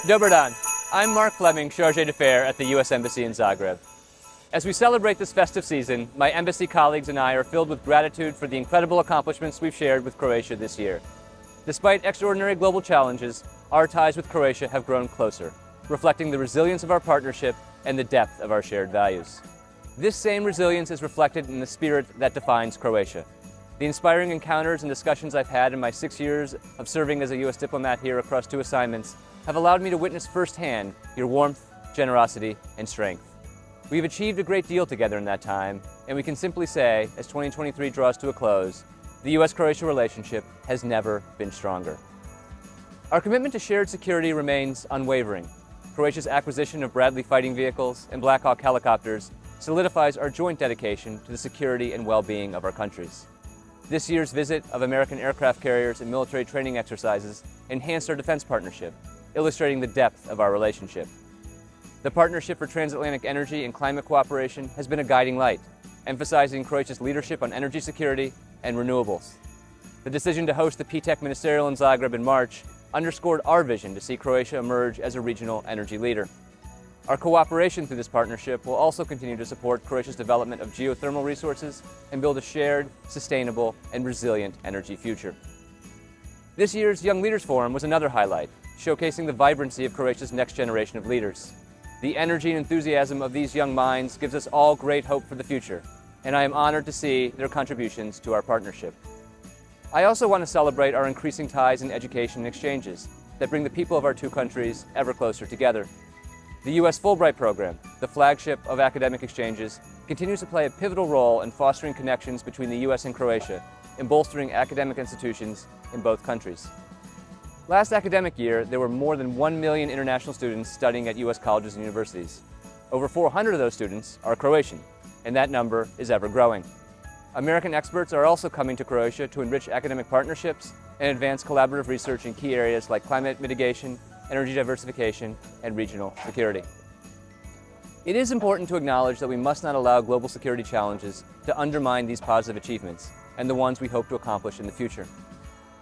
Dobar dan. I'm Mark Fleming, Chargé d'Affaires at the U.S. Embassy in Zagreb. As we celebrate this festive season, my embassy colleagues and I are filled with gratitude for the incredible accomplishments we've shared with Croatia this year. Despite extraordinary global challenges, our ties with Croatia have grown closer, reflecting the resilience of our partnership and the depth of our shared values. This same resilience is reflected in the spirit that defines Croatia. The inspiring encounters and discussions I've had in my 6 years of serving as a U.S. diplomat here across 2 assignments have allowed me to witness firsthand your warmth, generosity, and strength. We've achieved a great deal together in that time, and we can simply say, as 2023 draws to a close, the U.S.-Croatia relationship has never been stronger. Our commitment to shared security remains unwavering. Croatia's acquisition of Bradley fighting vehicles and Black Hawk helicopters solidifies our joint dedication to the security and well-being of our countries. This year's visit of American aircraft carriers and military training exercises enhanced our defense partnership, illustrating the depth of our relationship. The Partnership for Transatlantic Energy and Climate Cooperation has been a guiding light, emphasizing Croatia's leadership on energy security and renewables. The decision to host the PTEC Ministerial in Zagreb in March underscored our vision to see Croatia emerge as a regional energy leader. Our cooperation through this partnership will also continue to support Croatia's development of geothermal resources and build a shared, sustainable, and resilient energy future. This year's Young Leaders Forum was another highlight, showcasing the vibrancy of Croatia's next generation of leaders. The energy and enthusiasm of these young minds gives us all great hope for the future, and I am honored to see their contributions to our partnership. I also want to celebrate our increasing ties in education and exchanges that bring the people of our 2 countries ever closer together. The U.S. Fulbright program, the flagship of academic exchanges, continues to play a pivotal role in fostering connections between the U.S. and Croatia and bolstering academic institutions in both countries. Last academic year, there were more than 1 million international students studying at U.S. colleges and universities. Over 400 of those students are Croatian, and that number is ever growing. American experts are also coming to Croatia to enrich academic partnerships and advance collaborative research in key areas like climate mitigation, energy diversification, and regional security. It is important to acknowledge that we must not allow global security challenges to undermine these positive achievements and the ones we hope to accomplish in the future.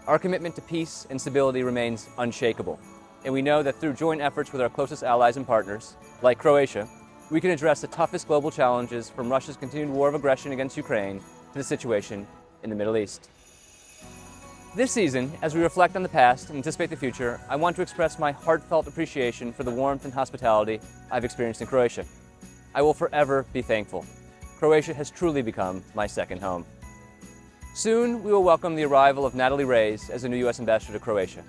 Our commitment to peace and stability remains unshakable, and we know that through joint efforts with our closest allies and partners, like Croatia, we can address the toughest global challenges, from Russia's continued war of aggression against Ukraine to the situation in the Middle East. This season, as we reflect on the past and anticipate the future, I want to express my heartfelt appreciation for the warmth and hospitality I've experienced in Croatia. I will forever be thankful. Croatia has truly become my second home. Soon, we will welcome the arrival of Natalie Reyes as a new U.S. ambassador to Croatia.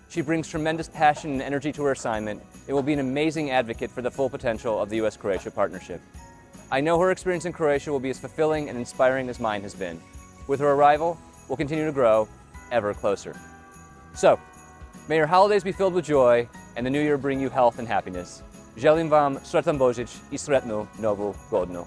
She brings tremendous passion and energy to her assignment and will be an amazing advocate for the full potential of the U.S.-Croatia partnership. I know her experience in Croatia will be as fulfilling and inspiring as mine has been. With her arrival, we'll continue to grow ever closer. So, may your holidays be filled with joy and the new year bring you health and happiness. Želim vam sretan Božić I sretnu Novu godinu.